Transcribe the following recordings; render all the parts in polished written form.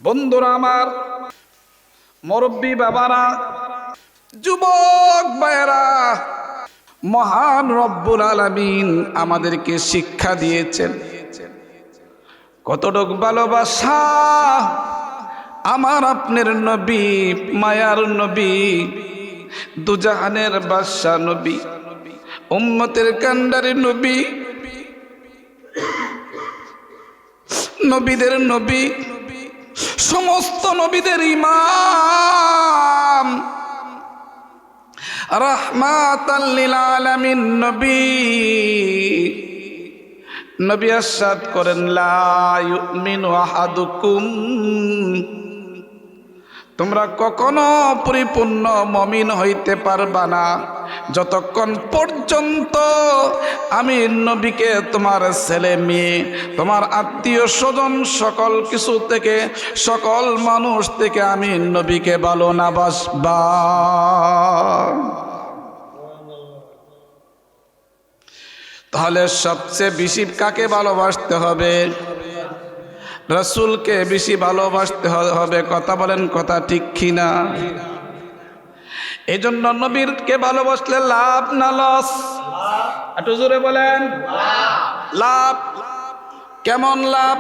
বন্ধুরা আমার, মুরব্বী বাবারা, যুবক ভাইয়েরা, মহান রব্বুল আলামিন আমাদেরকে শিক্ষা দিয়েছেন। কতটুকু ভালোবাসা আমার আপনার নবী, মায়ার নবী, দুজাহানের বাদশা নবী, উম্মতের কান্ডারি নবী, নবীদের নবী, সমস্ত নবীদের ইমাম, রাহমাতাল লিল আলামিন নবী। নবী ইরশাদ করেন, লা ইউমিনু আহাদুকুম, তোমরা কখনো পরিপূর্ণ মুমিন হইতে পারবা না যতক্ষণ পর্যন্ত আমি নবীকে তোমার ছেলে মেয়ে, তোমার আত্মীয় স্বজন, সকল কিছু থেকে, সকল মানুষ থেকে আমি নবীকে ভালো না বাসবা। তাহলে সবচেয়ে বেশি কাকে ভালোবাসতে হবে? রাসূলকে বেশি ভালোবাসতে হবে। কথা বলেন, কথা ঠিক কিনা? এই জন্য নবীরকে ভালোবাসলে লাভ না লস? একটু জোরে বলেন, লাভ। কেমন লাভ?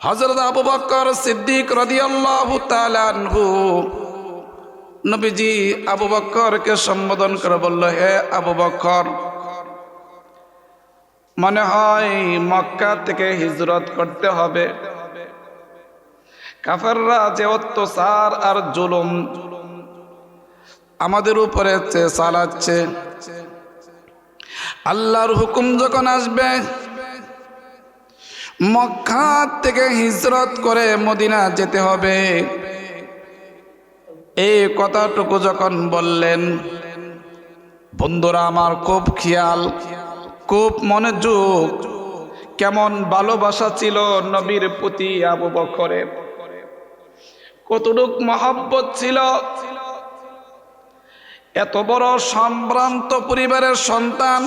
হযরত আবু বকর সিদ্দিক রাদিয়াল্লাহু তাআলা আনহু, নবীজি আবু বকরকে সম্বোধন করে বলল, হে আবু বকর, মনে হয় মক্কা থেকে হিজরত করতে হবে। কাফেররা যে অত্যাচার আর জুলুম আমাদের উপরে চালাচ্ছে, আল্লাহর হুকুম যখন আসবে মক্কা থেকে হিজরত করে মদিনা যেতে হবে, এই কথাটুকু যখন বললেন, বন্ধুরা আমার খুব খেয়াল, খুব মনোযোগ। কেমন ভালোবাসা ছিল নবীর প্রতি আবু বকরের, কতটুক মহব্বত ছিল। এত বড় সম্ভ্রান্ত পরিবারের সন্তান,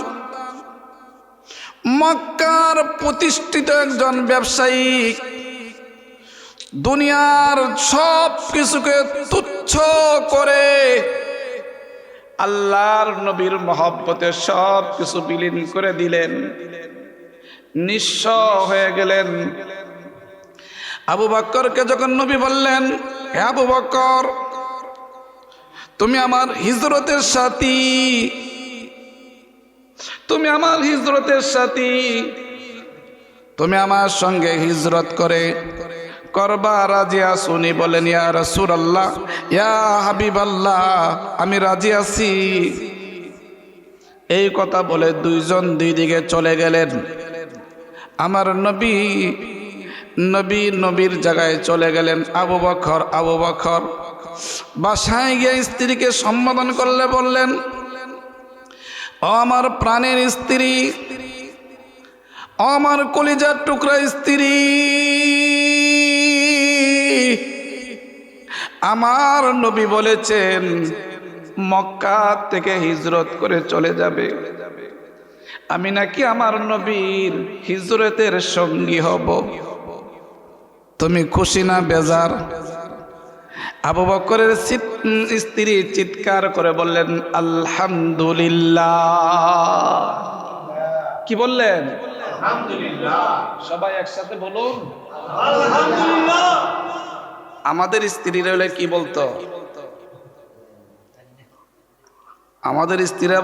মক্কার প্রতিষ্ঠিত একজন ব্যবসায়ী, দুনিয়ার সব কিছুকে তুচ্ছ করে আল্লাহর নবীর মহব্বতে সব কিছু বিলীন করে দিলেন, নিঃস্ব হয়ে গেলেন। আবু বকরকে যখন নবী বললেন, হে আবু বকর, তুমি আমার হিজরতের সাথী, তুমি আমার হিজরতের সাথী, তুমি আমার সঙ্গে হিজরত করবা রাজি আছো? উনি বলেন, ইয়া রাসূলুল্লাহ, ইয়া হাবিবাল্লাহ, আমি রাজি আছি। এই কথা বলে দুইজন দুই দিকে চলে গেলেন। আমার নবীর জায়গায় চলে গেলেন। আবু বকর বাসায় গিয়ে স্ত্রীকে সম্বোধন করলে বললেন, ও আমার প্রাণের স্ত্রী, ও আমার কলিজার টুকরা স্ত্রী, আমার নবী বলেছেন মক্কা থেকে হিজরত করে চলে যাবে, আমি নাকি আমার নবীর হিজরতের সঙ্গী হব। তুমি খুশি না বেজার? আবু বকরের স্ত্রী চিৎকার করে বললেন, আলহামদুলিল্লাহ। কি বললেন? আলহামদুলিল্লাহ। সবাই একসাথে বলুন, আলহামদুলিল্লাহ। আমাদের স্ত্রীরা হলে কি বলতো? আমাদের স্ত্রীরা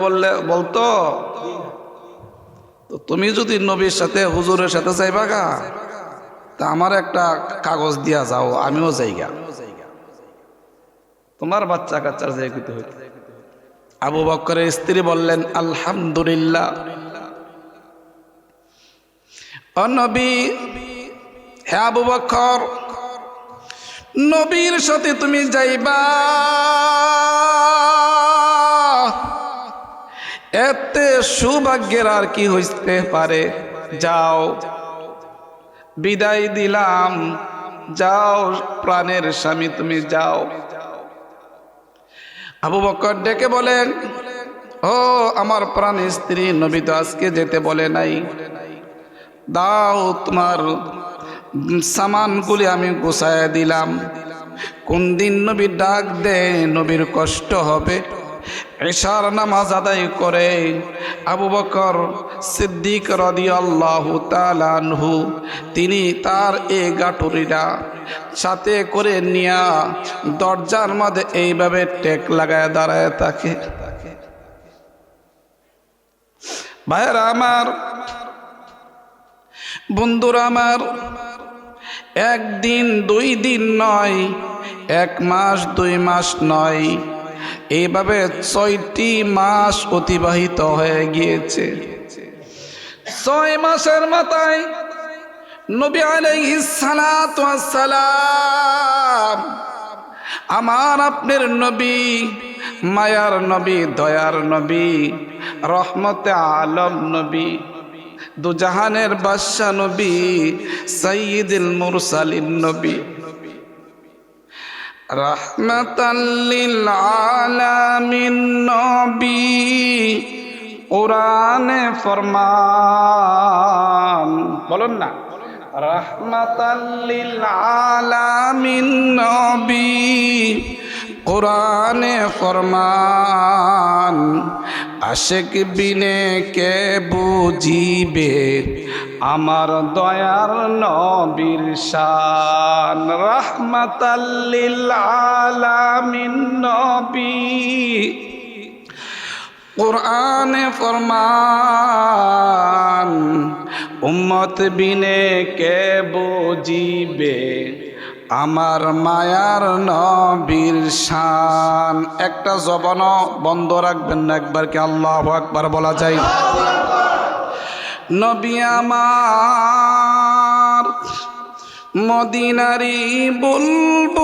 বলতো, তো তুমি যদি নবীর সাথে, হুজুরের সাথে যাইবা গা, তা আমার একটা কাগজ দিয়া যাও, আমিও যাইগা। তোমার বাচ্চা কাচ্চার যাই হইতে হইতে। আবু বকরের স্ত্রী বললেন, আলহামদুলিল্লাহ। ও নবী, হে আবু বকর, নবীর সাথে তুমি যাইবা, এতে সৌভাগ্যের আর কি হইতে পারে? যাও, বিদায় দিলাম, যাও প্রাণের স্বামী, তুমি যাও। আবু বকর ডেকে বলেন, ও আমার প্রাণ স্ত্রী, নবী তো আজকে যেতে বলে নাই, দাও তোমার সামানগুলি আমি গুছায় দিলাম। কোন দিন নবী ডাক দেয়, নবীর কষ্ট হবে। এশার নামাজ আদায় করে আবু বকর সিদ্দিক রাদিয়াল্লাহু তাআলা আনহু তিনি তার এই গাটুরিটা সাথে করে নিয়া দরজার মধ্যে এইভাবে টেক লাগায় দাঁড়ায় থাকে। ভাইরা আমার, বন্ধুরা আমার, একদিন দুই দিন নয়, 1 মাস 2 মাস নয়, এইভাবে 6টি মাস অতিবাহিত হয়ে গিয়েছে। 6 মাসের মাথায় নবী আলাইহিস সালাতু ওয়াস সালাম, আমার আপনার নবী, মায়ার নবী, দয়ার নবী, রহমতে আলম নবী, দুজাহানের বাদশা নবী, সাইয়্যিদুল মুরসালিন নবী, রাহমাতাল লিল আলামিন নবী, কোরআনে ফরমান, বলুন না, রাহমাতাল লিল আলামিন নবী, কোরআনে ফরমান, আশিক বিনে কে বুঝিবে আমার দয়ার নবীর শান। রাহমাতাল লিল আলামিন নবী, কোরআনে ফরমান, উম্মত বিনে কে বুঝিবে আমার মায়ার নবীর শান। একটা জবান বন্ধ রাখবেন না, একবার কি আল্লাহু আকবার বলা যায়? নবী আমার মদিনারি বুলবুল,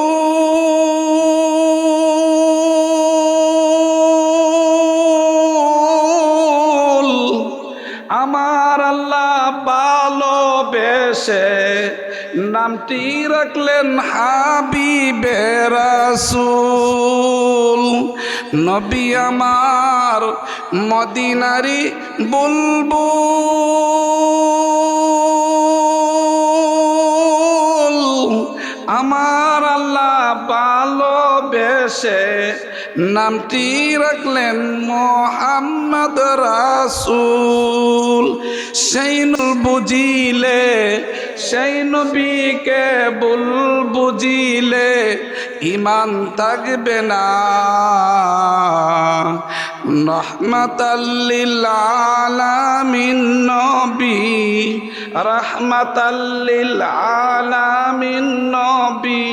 আমার আল্লাহ ভালোবেসে নামটি রাখলেন হাবিবে রাসূল। নবী আমার মদিনারি বুলবুল, আমার আল্লাহ ভালোবেসে নামটি রাখলেন মুহাম্মদ রাসূল। সেই বুঝিলে, সেই নবীকে বুঝিলে ঈমান থাকবে না। রাহমাতাল লিল আলামিন নবী, রাহমাতাল লিল আলামিন নবী,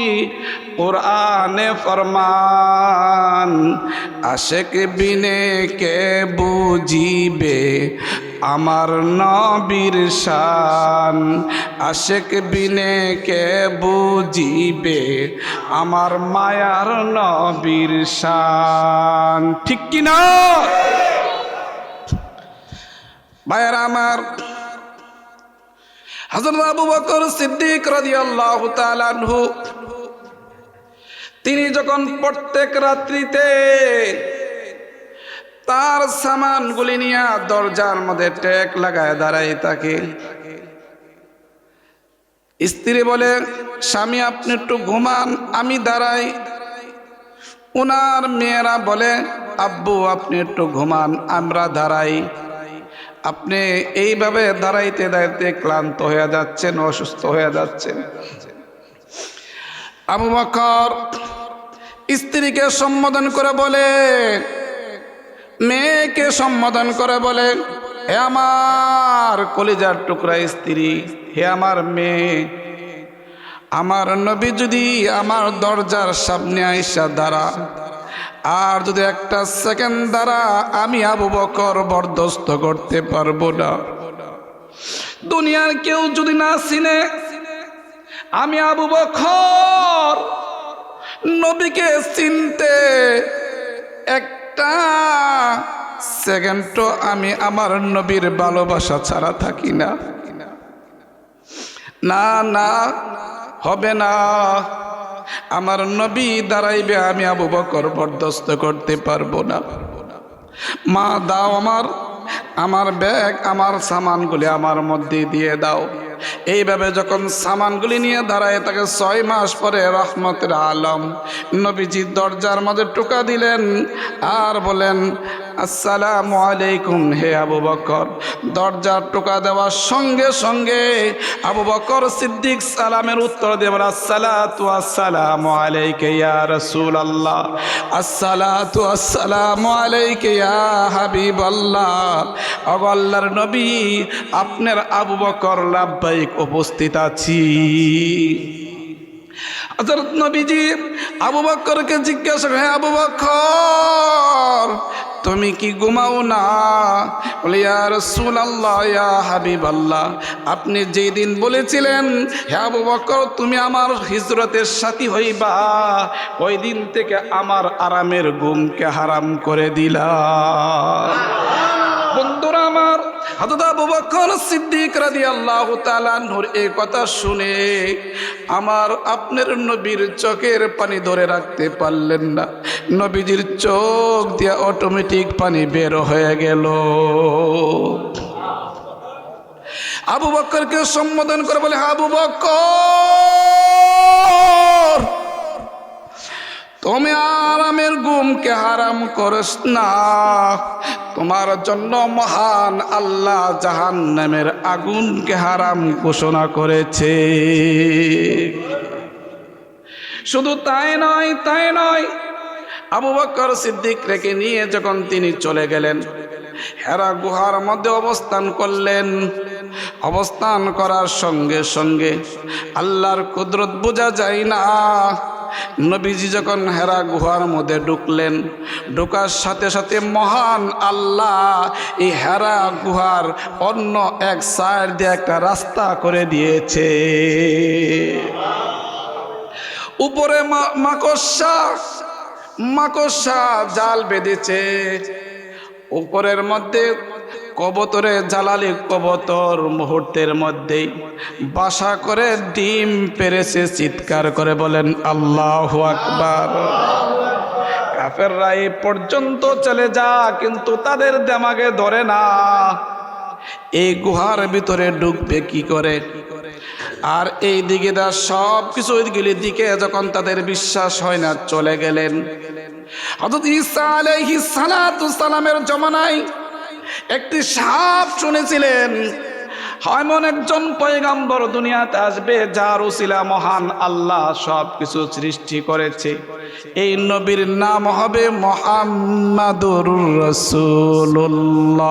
কোরআনে ফরমান, আশিক বিনে কে বুঝিবে আমার নবীর শান। আশিক বিনে কে বুঝিবে আমার মায়ার নবীর শান। ঠিক কি না ভাইরা আমার? হযরত আবু বকর সিদ্দিক রাদিয়াল্লাহু তাআলা আনহু তিনি যখন প্রত্যেক রাত্রিতে তার সামানগুলি নিয়ে দরজার মধ্যে টেক লাগায় দাঁড়াই থাকে, স্ত্রী বলে, স্বামী আপনি একটু ঘুমান, আমি দাঁড়াই। ওনার মেয়েরা বলে, আব্বু আপনি একটু ঘুমান, আমরা দাঁড়াই। আপনি এইভাবে দাঁড়াইতে দাঁড়াইতে ক্লান্ত হয়ে যাচ্ছেন, অসুস্থ হয়ে যাচ্ছেন। আবু বকর স্ত্রীকে সম্বোধন করে বলে, মেয়েকে সম্বোধন করে বলে, হে আমার কলিজার টুকরা স্ত্রী, হে আমার মেয়ে, আমার নবী যদি আমার দরজার সামনে আইসা দাঁড়া, আর যদি একটা সেকেন্ড দাঁড়া, আমি আবু বকর বরদাস্ত করতে পারবো না। দুনিয়ার কেউ যদি না চিনে, আমি আবু বকর নবীকে চিনতে একটা সেকেন্ডও আমি আমার নবীর ভালোবাসা ছাড়া থাকি না। না না, হবে না। আমার নবী দাঁড়াইবে, আমি আবু বকর বরদাস্ত করতে পারবো না। মা দাও আমার ব্যাগ, আমার সামানগুলি আমার মধ্যে দিয়ে দাও। এইভাবে যখন সামানগুলি নিয়ে দাঁড়ায় তাকে 6 মাস পরে রহমতের আলম নবীজি দরজার মাঝে টোকা দিলেন আর বলেন আসসালামু আলাইকুম হে আবু বকর। দরজার টোকা দেওয়ার সঙ্গে সঙ্গে আবু বকর সিদ্দিক সালামের উত্তর দিয়ে বলে আসসালাতু আসসালামু আলাইকা ইয়া রাসূলুল্লাহ, আসসালাতু আসসালামু আলাইকা ইয়া হাবিবাল্লাহ। ওগো আল্লাহর নবী, আপনার আবু বকর লাব্বাইক উপস্থিত আছি। হযরত নবীজি আবু বকরকে জিজ্ঞাসা করে, আবু বকর তুমি কি ঘুমাও না? বলে ইয়া রাসূলুল্লাহ ইয়া হাবিবাল্লাহ, আপনি যেই দিন বলেছিলেন হে আবু বকর তুমি আমার হিজরতের সাথী হইবা, ওই দিন থেকে আমার আরামের ঘুমকে হারাম করে দিলা। বন্ধুরা আমার, হযরত আবু বকর সিদ্দিক রাদিয়াল্লাহু তাআলা আনহুর এই কথা শুনে আমার আপনার নবীর চোখের পানি ধরে রাখতে পারলেন না। নবীজির চোখ দিয়ে অটোমেটিক পানি বের হয়ে গেল। আবু বকরকে সম্বোধন করে বলে, আবু বকর তুমি আরামের ঘুমকে হারাম করিস না, তোমার জন্য মহান আল্লাহ জাহান্নামের আগুনকে হারাম ঘোষণা করেছে। শুধু তাই নয়, আবু বকর সিদ্দিক রেখে নিয়ে যখন তিনি চলে গেলেন, হেরা গুহার মধ্যে অবস্থান করলেন। অবস্থান করার সঙ্গে সঙ্গে আল্লাহর কুদরত বোঝা যায় না। নবীজি যখন হেরা গুহার মধ্যে ঢুকলেন, ঢোকার সাথে সাথে মহান আল্লাহ এই হেরা গুহার অন্য এক সাইড দিয়ে একটা রাস্তা করে দিয়েছে। উপরে মাকড়সা জাল বেঁধেছে, উপরের মধ্যে কবুতরে জালালি কবুতর মুহূর্তের মধ্যেই বাসা করে ডিম পেরেছে। চিৎকার করে বলেন আল্লাহু আকবার। কাফেররা এই পর্যন্ত চলে যা, কিন্তু তাদের দিমাগে ধরে না এই গুহার ভিতরে ঢুকবে কি করে। আর এই দিকে দা সব কিছু ওইগুলির দিকে যখন তাদের বিশ্বাস হয় না, চলে গেলেন। হযরত ঈসা আলাইহিস সালাতু সালামের জমানায় একটি সাপ শুনেছিলেন, এমন একজন পয়গম্বর দুনিয়াতে আসবে যার উসিলা মহান আল্লাহ সব কিছু সৃষ্টি করেছে। এই নবীর নাম হবে মুহাম্মাদুর রাসূলুল্লাহ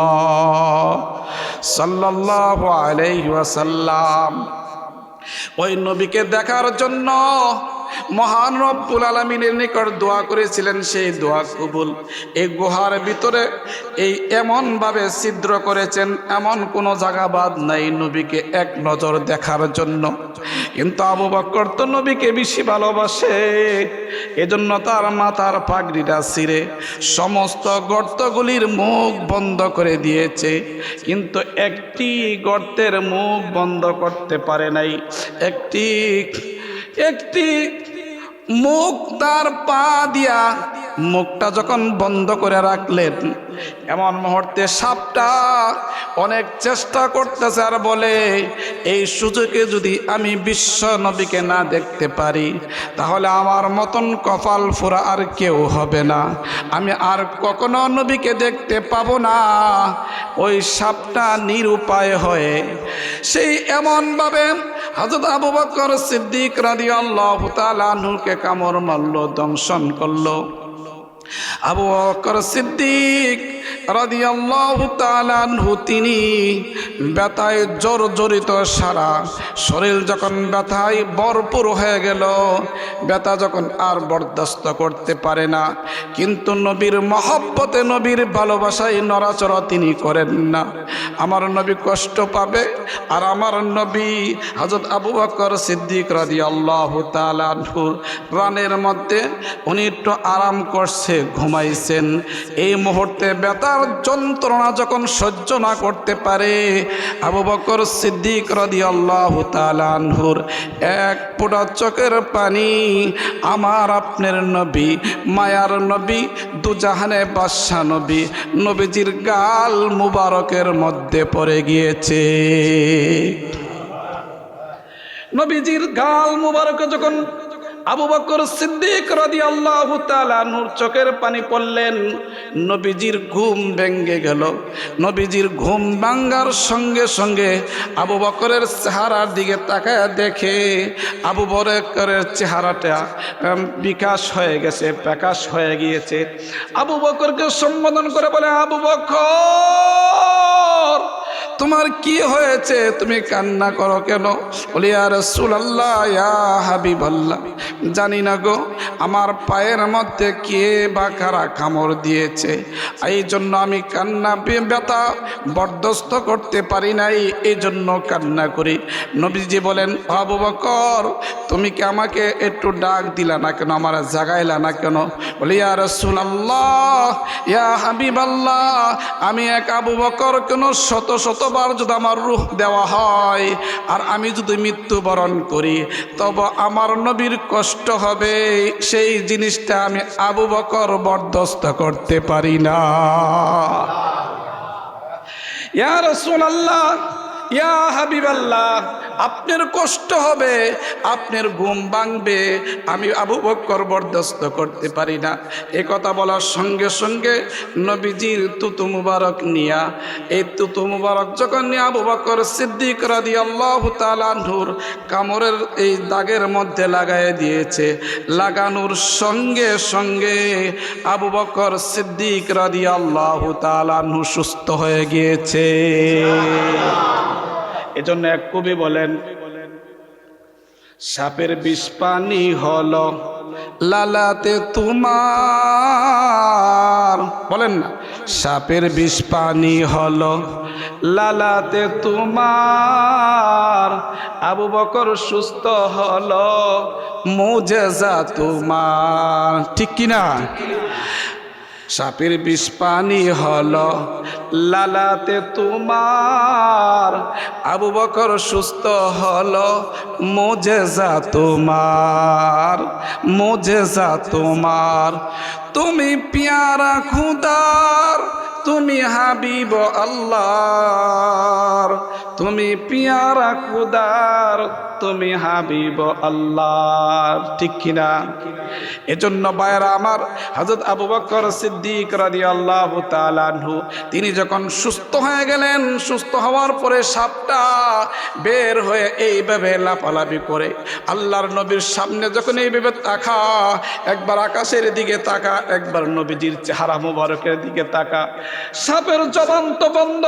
সাল্লাল্লাহু আলাইহি ওয়াসাল্লাম। ওই নবীকে দেখার জন্য মহান রব্বুল আলামিনের নিকট দোয়া করেছিলেন, সেই দোয়া কবুল। এই গুহার ভিতরে এই এমন ভাবে ছিদ্র করেছেন, এমন কোনো জায়গা বাদ নাই নবীকে এক নজর দেখার জন্য। কিন্তু আবু বকর তো নবীকে বেশি ভালোবাসে, এজন্য তার মাথার পাগড়িটা ছিঁড়ে সমস্ত গর্তগুলির মুখ বন্ধ করে দিয়েছে, কিন্তু একটি গর্তের মুখ বন্ধ করতে পারে নাই। একটি মুখ তার পা দিয়া মুখটা যখন বন্ধ করে রাখলেন, এমন মুহূর্তে সাপটা অনেক চেষ্টা করতেছে আর বলে, এই সুযোগে যদি আমি বিশ্ব নবীকে না দেখতে পারি তাহলে আমার মতন কপাল ফোরা আর কেউ হবে না, আমি আর কখনো নবীকে দেখতে পাবো না। ওই সাপটা নিরুপায় হয়ে সেই এমনভাবে হযরত আবু বকর সিদ্দিক রাদিয়াল্লাহু তাআলা আনহুকে কামড় মারল, দংশন করলো। আবু বকর সিদ্দিক রাদিয়াল্লাহু তাআলা আনহু তিনি ব্যথায় জর্জরিত, সারা শরীর যখন ব্যথায় ভরপুর হয়ে গেল, ব্যথা যখন আর বরদাস্ত করতে পারে না, কিন্তু নবীর মহব্বতে নবীর ভালোবাসায় নড়াচড়া তিনি করেন না। আমার নবী কষ্ট পাবে আর আমার নবী হযরত আবু বকর সিদ্দিক রাদিয়াল্লাহু তাআলা আনহু প্রাণের মধ্যে উনি একটু আরাম করছে, ঘুমাইছেন। এই মুহূর্তে ব্যথার যন্ত্রণা যখন সহ্য না করতে পারে, আবু বকর সিদ্দিক রাদিয়াল্লাহু তাআলা আনহুর এক ফোঁটা চোখের পানি আমার আপনার নবী, মায়ার নবী, দুজাহানে বাদশা নবী, নবীজির গাল মুবারকের মধ্যে পড়ে গিয়েছে। নবীজির গাল মুবারকে যখন আবু বকর সিদ্দিক রাদিয়াল্লাহু তাআলা নূর চোখের পানি পড়লেন, নবীজির ঘুম ভেঙে গেল। নবীজির ঘুম ভাঙার সঙ্গে সঙ্গে আবু বকরের চেহারার দিকে তাকায় দেখে আবু বকরের চেহারাটা বিকাশ হয়ে গেছে, প্রকাশ হয়ে গিয়েছে। আবু বকরকে সম্বোধন করে বলে, আবু বকর, তোমার কি হয়েছে? তুমি কান্না করো কেন? বলি, ইয়া রাসূলুল্লাহ, ইয়া হাবিবাল্লাহ, জানি না গো, আমার পায়ের মধ্যে কে বা কারা কামড় দিয়েছে, এই জন্য আমি কান্না ব্যথা বরদাস্ত করতে পারি নাই, এই জন্য কান্না করি। নবীজি বলেন, আবু বকর, তুমি কি আমাকে একটু ডাক দিলা না কেন, আমার জাগাইলা না কেন? বলি, ইয়া রাসূলুল্লাহ, ইয়া হাবিবাল্লাহ, আমি এক আবু বকর কেন শত শতবার যদি আমার রূহ দেওয়া হয় আর আমি যদি মৃত্যুবরণ করি তবে আমার নবীর কষ্ট হবে, সেই জিনিসটা আমি আবু বকর বরদাস্ত করতে পারি না। ইয়া রাসূলুল্লাহ, ইয়া হাবিবাল্লাহ, আপনার কষ্ট হবে, আপনার ঘুম ভাঙবে, আমি আবু বকর বরদাস্ত করতে পারি না। এ কথা বলার সঙ্গে সঙ্গে নবীজির তুতু মুবারক নিয়া, এই তুতু মুবারক যখন নিয়ে আবু বকর সিদ্দিক রাদিয়াল্লাহু তাআলা আনহুর কামরের এই দাগের মধ্যে লাগায় দিয়েছে। লাগানোর সঙ্গে সঙ্গে আবু বকর সিদ্দিক রাদিয়াল্লাহু তাআলা আনহু সুস্থ হয়ে গিয়েছে। এজন্য এক কবি বলেন, সাপের বিষ পানি হলো লালাতে তোমার, বলেন না, সাপের বিষ পানি হলো লালাতে তোমার, আবু বকর সুস্থ হলো মুজেজা তোমার, ঠিক কিনা? সাপের বিষ পানি হলো লালাতে তোমার, আবু বকর সুস্থ হলো মুজেজা তোমার, মুজেজা তোমার। তুমি পিয়ারা খুদার, তুমি হাবিব আল্লাহর, তুমি পিয়ারা খুদার, তুমি হাবিব আল্লাহর, ঠিক কিনা? এজন্য ভাইরা আমার, হযরত আবু বকর সিদ্দিক রাদিয়াল্লাহু তাআলা আনহু তিনি যখন সুস্থ হয়ে গেলেন, সুস্থ হওয়ার পরে সাপটা বের হয়ে এইভাবে লাফালাফি করে আল্লাহর নবীর সামনে যখন এইভাবে তাকা, একবার আকাশের দিকে তাকা, একবার নবীজির চেহারা মুবারকের দিকে তাকা, সাপের জবান তো বন্ধ,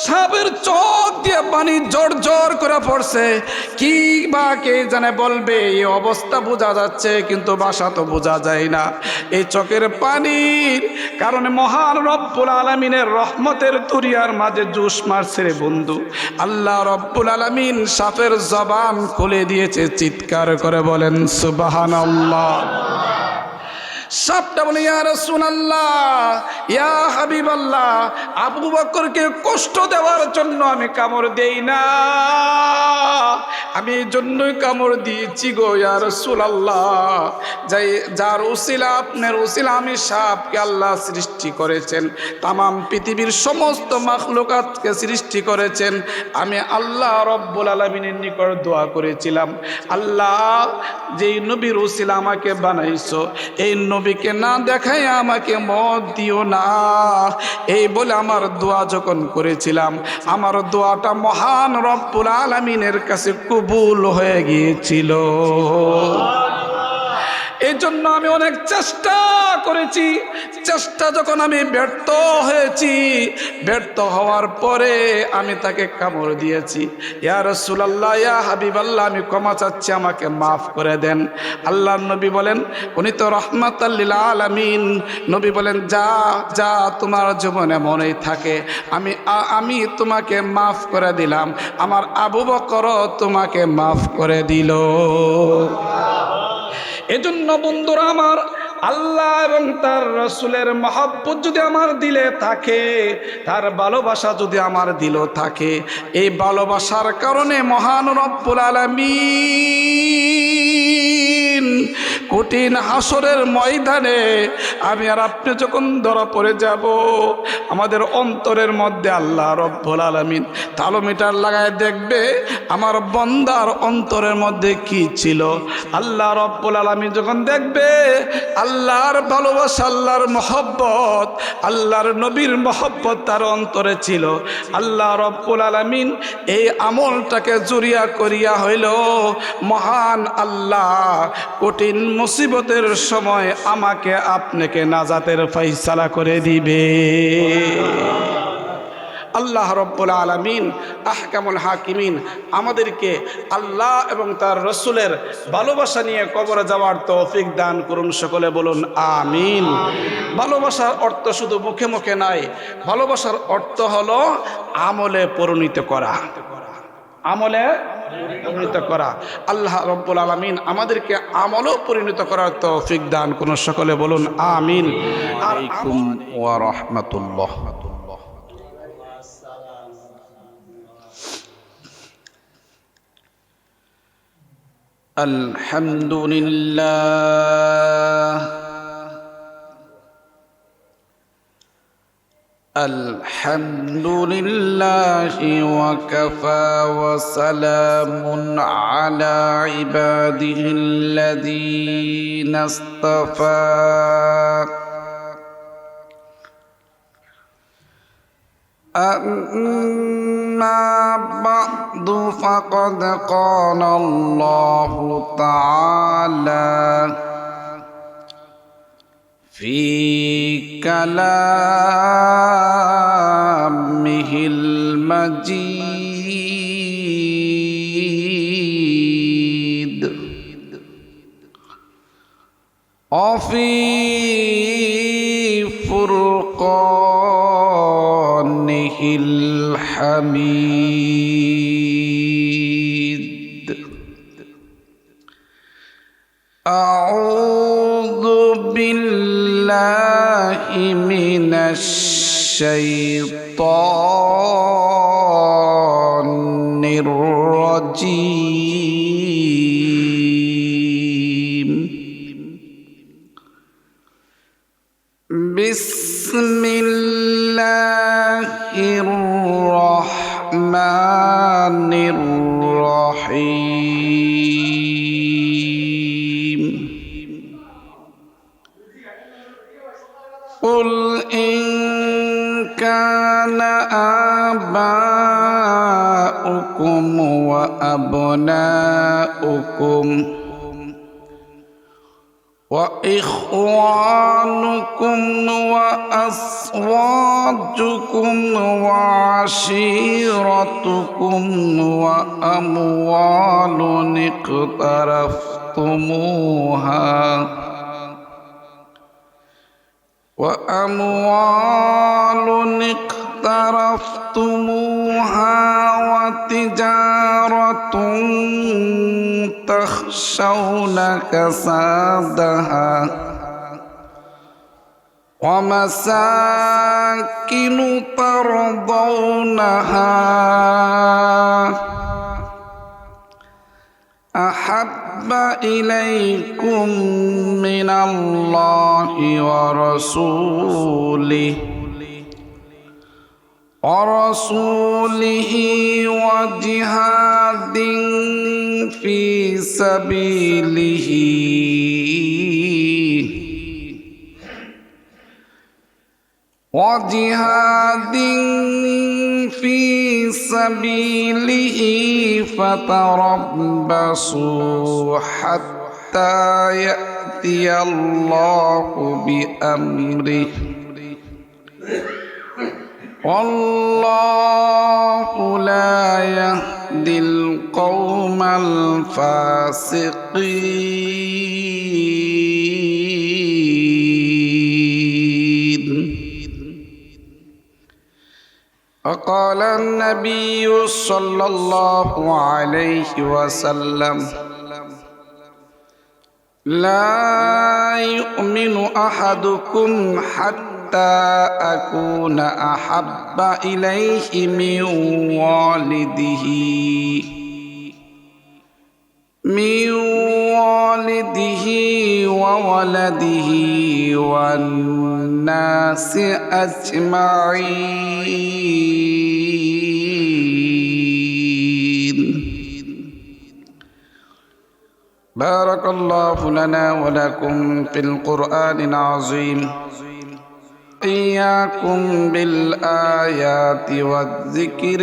সাপের চোখ দিয়ে পানি জোর জোর করে পড়ছে। কি বা কে জানে বলবে, এই অবস্থা বোঝা যাচ্ছে কিন্তু ভাষা তো বোঝা যায় না। এই চোখের পানির কারণে মহান রব্বুল আলামিনের রহমতের দুনিয়ার মাঝে জুস মারছে রে বন্ধু। আল্লাহ রব্বুল আলামিন সাপের জবান খুলে দিয়েছে, চিৎকার করে বলেন সুবহানাল্লাহ। সাপটা বলে, ইয়া রাসূলুল্লাহ, ইয়া হাবিবাল্লাহ, আবু বকরকে কষ্ট দেওয়ার জন্য আমি কামড় দেই না, আমি এই জন্যই কামড় দিয়েছি গো ইয়া রাসূলুল্লাহ। যার উসিলা, আপনার উসিলা আমি সাপকে আল্লাহ সৃষ্টি করেছেন, তামাম পৃথিবীর সমস্ত মাখলুকাতকে সৃষ্টি করেছেন। আমি আল্লাহ রব্বুল আলামিনের নিকট দোয়া করেছিলাম, আল্লাহ যেই নবীর উসিলা আমাকে বানাইছো, এই নবীকে না দেখাই আমাকে মত দিও না, এই বলে আমার দোয়া যখন করেছিলাম, আমার দোয়াটা মহান রব্বুল আলামিনের কাছে কবুল হয়ে গিয়েছিল। এই জন্য আমি অনেক চেষ্টা করেছি, চেষ্টা যখন আমি ব্যর্থ হয়েছি, ব্যর্থ হওয়ার পরে আমি তাকে কামড় দিয়েছি। ইয়া রাসূলুল্লাহ, ইয়া হাবিবাল্লাহ, আমি ক্ষমা চাচ্ছি, আমাকে মাফ করে দেন। আল্লাহর নবী বলেন, উনি তো রাহমাতাল লিল আলামিন, নবী বলেন, যা যা তোমার জীবনে মনেই থাকে আমি তোমাকে মাফ করে দিলাম, আমার আবু বকরও তোমাকে মাফ করে দিল। এজন্য বন্ধুরা আমার, আল্লাহ এবং তার রাসূলের মহব্বত যদি আমার দিলে থাকে, তার ভালোবাসা যদি আমার দিলে থাকে, এই ভালোবাসার কারণে মহান রব্বুল আলামিন কঠিন হাসরের ময়দানে আমি আর আপনি যখন ধরা পড়ে যাব, আমাদের অন্তরের মধ্যে আল্লাহ রব্বুল আলামিন থার্মোমিটার লাগায় দেখবে আমার বান্দার অন্তরের মধ্যে কি ছিল। আল্লাহ রব্বুল আলামিন যখন দেখবে আল্লাহর ভালোবাসা, আল্লাহর মহব্বত, আল্লাহর নবীর মহব্বত তার অন্তরে ছিল, আল্লাহ রব্বুল আলামিন এই আমলটাকে জুরিয়া করিয়া হইল মহান আল্লাহ কঠিন মুসিবতের সময় আমাকে আপনাকে নাজাতের ফয়সালা করে দিবে। আল্লাহ রব্বুল আলামিন আহকামুল হাকিমিন আমাদেরকে আল্লাহ এবং তার রসুলের ভালোবাসা নিয়ে কবরে যাওয়ার তৌফিক দান করুন। সকলে বলুন আমিন। ভালোবাসার অর্থ শুধু মুখে মুখে নাই, ভালোবাসার অর্থ হলো আমলে পরিণত করা, আমলে পরিণত করা। আল্লাহ রব্বুল আলামিন আমাদেরকে আমলেও পরিণত করার তৌফিক দান করুন। সকলে বলুন আমিন। আলাইকুম ওয়া রাহমাতুল্লাহ। আলহামদুলিল্লাহ আলহামদুলিল্লাহি ওয়া কাফা ওয়া সালামুন আলা ইবাদিহিল্লাযীনা ইসতাফা। أما بعد فقد قال الله تعالى في كلامه المجيد وفي فرقانه الحميد. أعوذ بالله من الشيطان الرجيم. بسم الله الرحمن الرحيم. قل إن كان آباؤكم وأبناؤكم وإخوانكم وأزواجكم وعشيرتكم وأموال اقترفتموها وتجارة تخشون كسادها ومساكن ترضونها أحب إليكم من الله ورسوله وجهاد في سبيله فتربصوا حتى يأتي الله بأمره والله لا يهدي القوم الفاسقين. وقال النبي صلى الله عليه وسلم لا يؤمن أحدكم حتى أكون أحب إليه من والده وولده والناس أجمعين. بارك الله لنا ولكم في القرآن العظيم إياكم بالآيات والذكر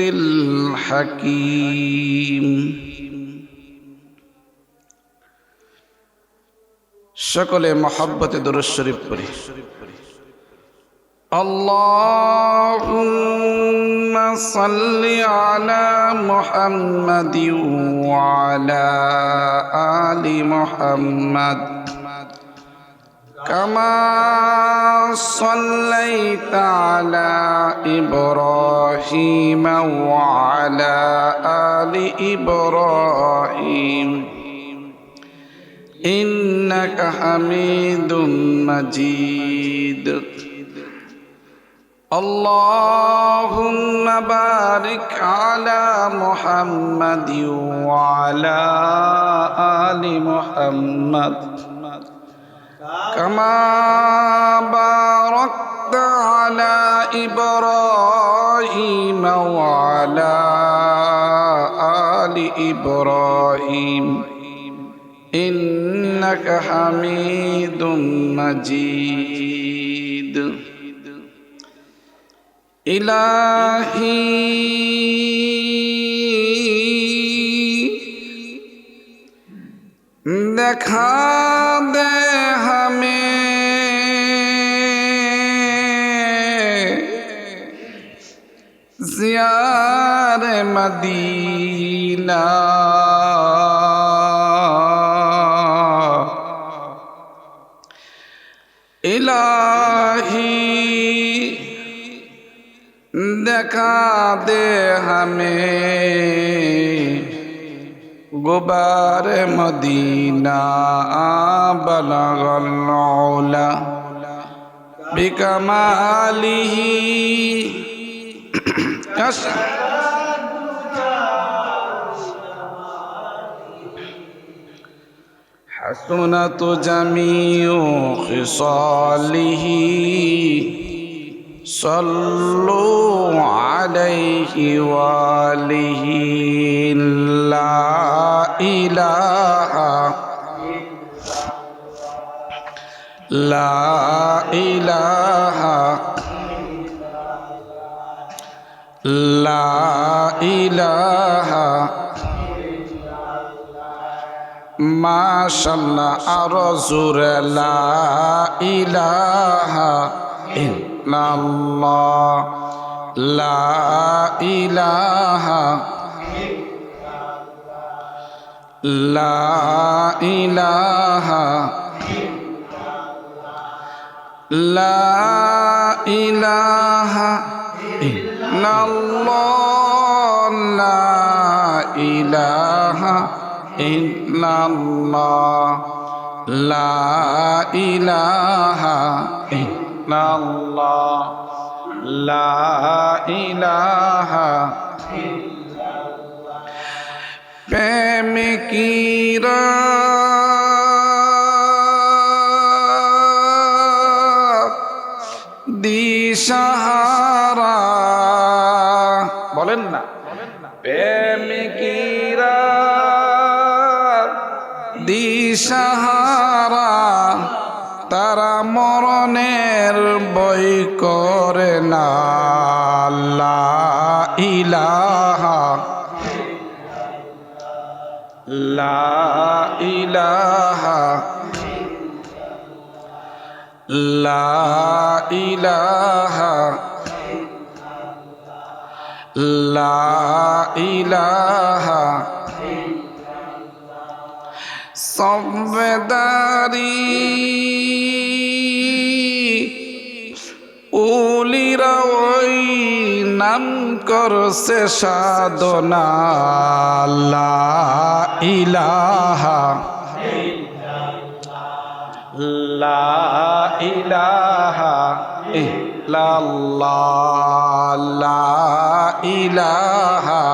الحكيم সকলে মহব্বতে দুরূদ শরীফ পড়ি اللهم صل على محمد وعلى آل محمد كما صليت على إبراهيم وعلى آل إبراهيم إنك حميد مجيد اللهم بارك على محمد وعلى آل محمد كما باركت على إبراهيم وعلى آل إبراهيم إنك حميد مجيد إلهي देखा दे हमें ज़ियार मदीना इलाही देखा दे हमें गुबार मदीना बलगल औला बिकमालिही हसनत जमीउ खिसालिही सल्लु अलैहि वालिहि ला इलाहा ला इलाहा ला इलाहा माशाअल्लाह अरज़ुर ला इलाहा इल्लल्लाह ला इलाहा ला इलाहा ला इलाहा इल्लल्लाह ला इलाहा इल्लल्लाह ला इलाहा इल्लल्लाह ला इलाहा प्रेम की दिशहारा बोलें ना प्रेम की दिशहारा तारा मरनेर बई करे ना ला इलाहा ला इलाहा ला इलाहा ला इलाहा सब्बेदारी उलिरा ওই নাম করছে সাধনা লা ইলাহা লা ইলাহা ইল্লাল্লাহ লা ইলাহা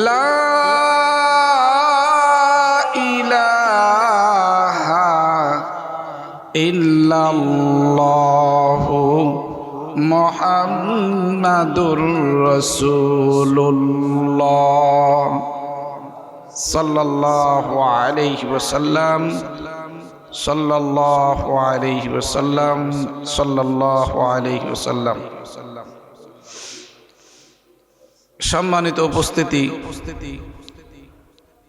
লা ইলাহা ইল্লাল্লাহু মুহাম্মাদুর রাসূলুল্লাহ সাল্লাল্লাহু আলাইহি ওয়াসাল্লাম, সাল্লাল্লাহু আলাইহি ওয়াসাল্লাম, সাল্লাল্লাহু আলাইহি ওয়াসাল্লাম। সম্মানিত উপস্থিতি,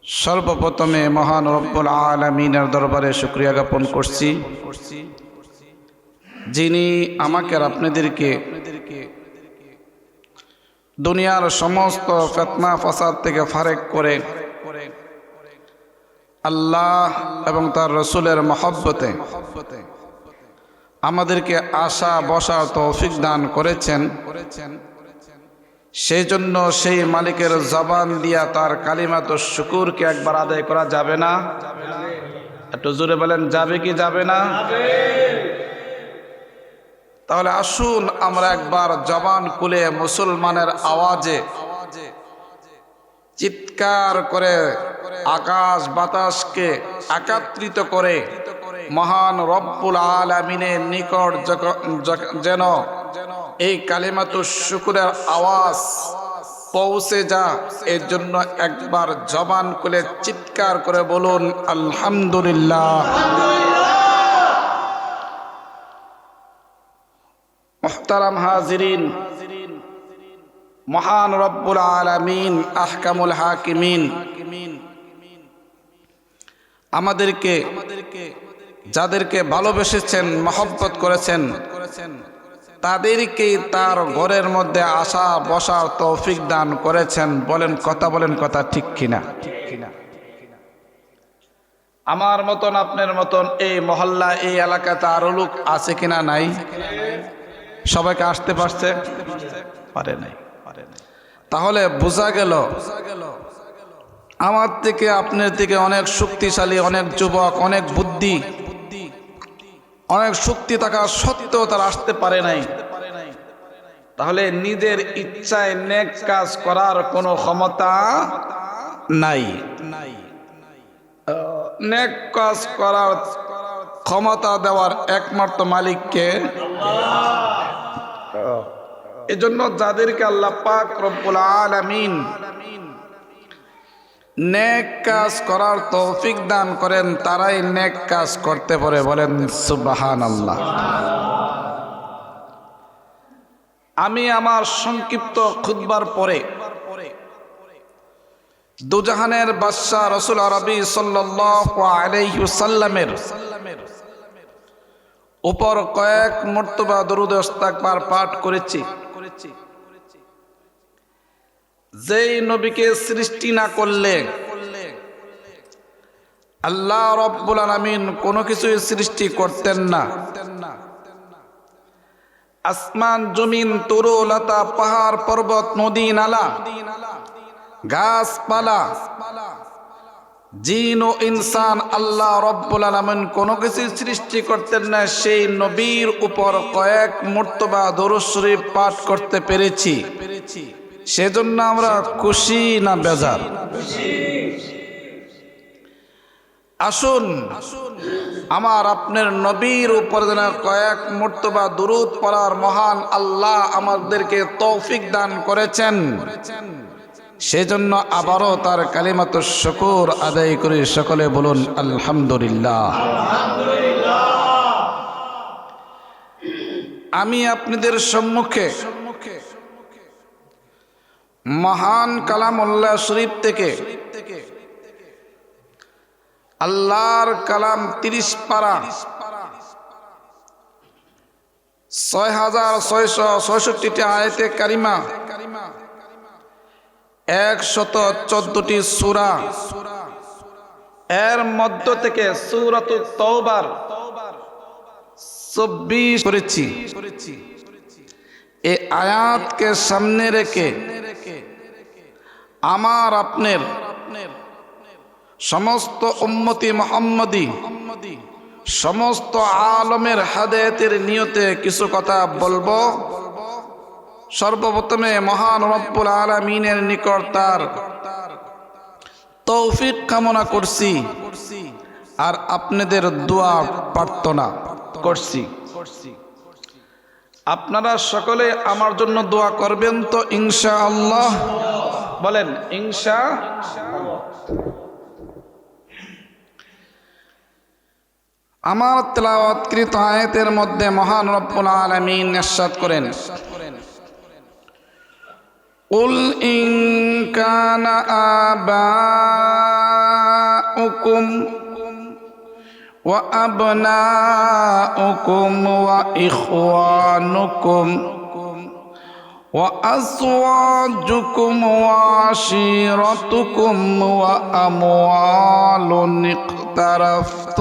সর্বপ্রথমে মহান রব্বুল আলামিনের দরবারে শুকরিয়া জ্ঞাপন করছি, যিনি আমাকে আর আপনাদেরকে দুনিয়ার সমস্ত ফিতনা ফাসাদ থেকে ফারেক করে আল্লাহ এবং তার রসুলের মহব্বতে আমাদেরকে আশা বসার তৌফিক দান করেছেন। সেই জন্য সেই মালিকের জবান দিয়া তার কালিমাত শুকুরকে একবার আদায় করা যাবে না? একটু জোরে বলেন, যাবে কি যাবে না? তাহলে আসুন আমরা একবার জবান খুলে মুসলমানের আওয়াজে চিৎকার করে আকাশ বাতাসকে একত্রিত করে মহান রব্বুল আলামিনের নিকট যেন এই কালিমাতুশ শুকরের আওয়াজ পৌঁছে যা, এর জন্য একবার জবান খুলে চিৎকার করে বলুন আলহামদুলিল্লাহ। মুহতারাম হাজিরিন, মহান রব্বুল আলামিন আহকামুল হাকিমিন আমাদেরকে যাদেরকে ভালোবেসেছেন, মহব্বত করেছেন, তাদেরকেই তার ঘরের মধ্যে আসা বসার তৌফিক দান করেছেন। বলেন কথা, বলেন কথা, ঠিক কিনা? আমার মতন আপনার মতন এই মহল্লা এই এলাকাতে আরো লোক আছে কিনা? নাই। সবাইকে আসতে পারছে? পারে নাই। তাহলে বোঝা গেল আমার থেকে আপনার থেকে অনেক শক্তিশালী, অনেক যুবক, অনেক বুদ্ধি, অনেক শক্তি থাকা সত্ত্বেও তারা আসতে পারে নাই। তাহলে নিজের ইচ্ছায় নেক কাজ করার কোনো ক্ষমতা নাই। নেক কাজ করার ক্ষমতা দেওয়ার একমাত্র মালিককে। এজন্য যাদেরকে আল্লাহ পাক রব্বুল আলামিন নেক কাজ করার তৌফিক দান করেন, তারাই নেক কাজ করতে পারে। বলেন সুবহানাল্লাহ। আমি আমার সংক্ষিপ্ত খুতবার পরে দুজাহানের বাদশা রাসূল আরবি সাল্লাল্লাহু আলাইহি ওয়াসাল্লামের উপর কয়েক মর্তবা দরুদ ও ইস্তিগফার পাঠ করেছি। যেই নবীকে সৃষ্টি না করলে আল্লাহ রব্বুল আলামিন কোনো কিছুই সৃষ্টি করতেন না। আসমান জমিন তরু লতা পাহাড় পর্বত নদী নালা গাছপালা জিন ও ইনসান আল্লাহ রব্বুল আলামিন কোনো কিছু সৃষ্টি করতেন না। সেই নবীর উপর কয়েক মর্তবা দরুদ শরীফ পাঠ করতে পেরেছি। সেজন্য আমরা খুশি না বেজার? আসুন আমার আপনার নবীর উপর যেন কয়েক মর্তবা দুরূদ পড়ার মহান আল্লাহ আমাদেরকে তৌফিক দান করেছেন। সেজন্য আবারও তার কালিমাতুশ শুকর আদায় করে সকলে বলুন আলহামদুলিল্লাহ। আমি আপনাদের সম্মুখে মহান কালামুল্লাহ শরীফ থেকে আল্লাহর কালাম 30 পারা 6666টি আয়াতে কারিমা 114টি সূরা, এর মধ্য থেকে সূরাতুত তাওবার 24 করেছি। এই আয়াতকে সামনে রেখে আমার আপনার সমস্ত উম্মতি মুহাম্মদী সমস্ত আলমের হেদায়েতের নিয়তে কিছু কথা বলবো। সর্বপ্রথমে মহান রব্বুল আলামিনের নিকট তার তৌফিক কামনা করছি আর আপনাদের দোয়া প্রার্থনা করছি। আপনারা সকলে আমার জন্য দোয়া করবেন তো ইনশাআল্লাহ? বলেন ইনশাআল্লাহ। আমার তেলাওয়াতকৃত আয়াতের মধ্যে মহান রব্বুল আলামিন ইরশাদ করেন, কুল ইন কানা আবাউকুম ওয়া আবনাউকুম ওয়া ইখওয়ানুকুম ওয়া আযওয়াজুকুম ওয়া আশীরাতুকুম ওয়া আমওয়ালুন ইকতারাফতুমুহা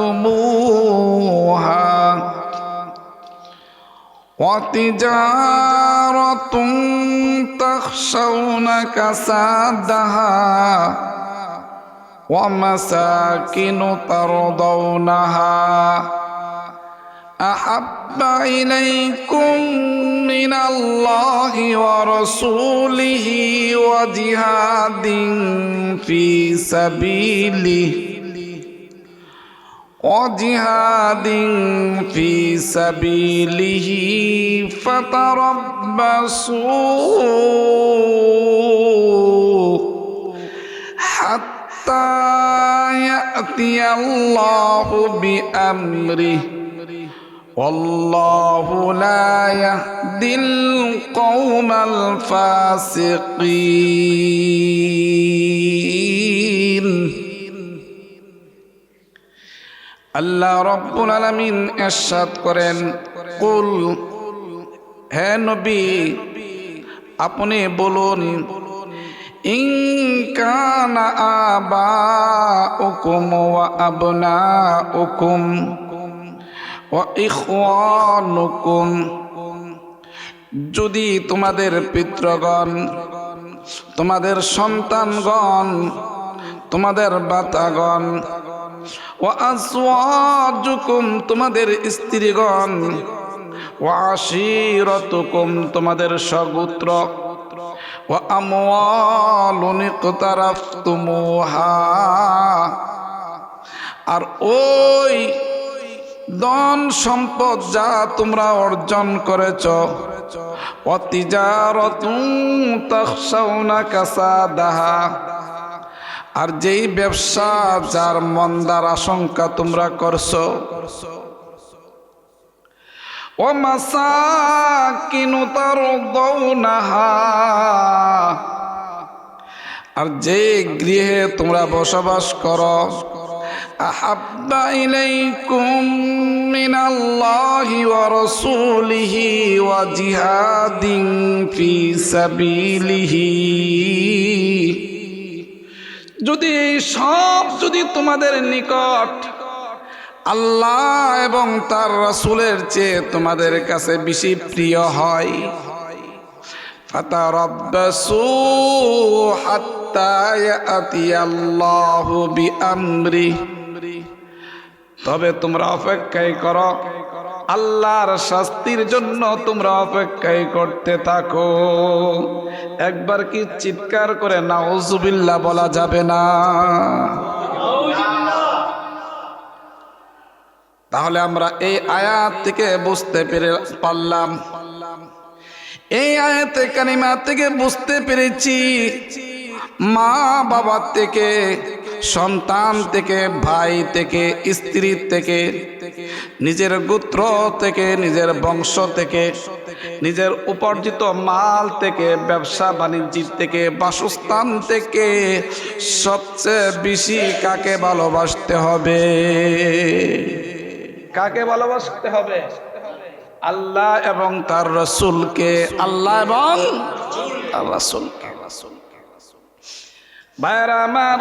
ওয়া তিজারাতুন তাখশাউনা কাসাদাহা ওয়া মাসাকিনু তারদাউনাহা আহাব্বা ইলাইকুম মিনাল্লাহি ওয়া রাসূলিহি ওয়া জিহাদিন ফি সাবিলিহি ফাতারাব্বাসু হাত্তা ইয়াতিয়াল্লাহু বিআমরিহি والله لا يهدي القوم الفاسقين আল্লাহ রাব্বুল আলামিন ইরশাদ করেন, কুল, হে নবী আপনি বলুন, ইন কানা আবাউকুম ওয়া আবনাউকুম ওয়া ইখওয়ানুকুম, যদি তোমাদের পিতৃগণ, তোমাদের সন্তানগণ, তোমাদের বাতাগণ, ওয়া আযওয়াজুকুম, তোমাদের স্ত্রীগণ, ওয়া আশীরাতুকুম, তোমাদের সগোত্র, ওয়া আমওয়ালুন ইকতারাফতুমুহা, আর ওই ধন সম্পদ যা তোমরা অর্জন করেছ, ওয়া তিজারাতুন তাখশাউনা কাসাদাহা, আর যেই ব্যবসা যার মন্দার আশঙ্কা তোমরা করছো, ওয়া মাসাকিনু তারদাউনাহা, আর যে গৃহে তোমরা বসবাস করো, আহাব্বা ইলাইকুম মিনাল্লাহি ওয়া রাসূলিহি ওয়া জিহাদিন ফি সাবিলিহি, যদি এই সব যদি তোমাদের নিকট আল্লাহ এবং তার রাসূলের চেয়ে তোমাদের কাছে বেশি প্রিয় হয়, ফাতারাব্বাসু হাত্তা ইয়াতিয়াল্লাহু বিআমরিহি, তবে তোমরা অপেক্ষাই করো, আল্লাহর শাস্তির জন্য তোমরা অপেক্ষাই করতে থাকো। একবার কি চিৎকার করে নাউজুবিল্লাহ বলা যাবে না? তাহলে আমরা এই আয়াত থেকে বুঝতে পারলাম, এই আয়াতে কারিমা থেকে বুঝতে পেরেছি মা বাবা থেকে, সন্তান থেকে, ভাই থেকে, স্ত্রী থেকে, নিজের গোত্র থেকে, নিজের বংশ থেকে, নিজের উপার্জিত মাল থেকে, ব্যবসা বাণিজ্য থেকে, বাসস্থান থেকে সবচেয়ে বেশি কাকে ভালোবাসতে হবে? কাকে ভালোবাসতে হবে? আল্লাহ এবং তার রাসূলকে, আল্লাহ এবং তার রাসূলকে। ভাইরা আমার,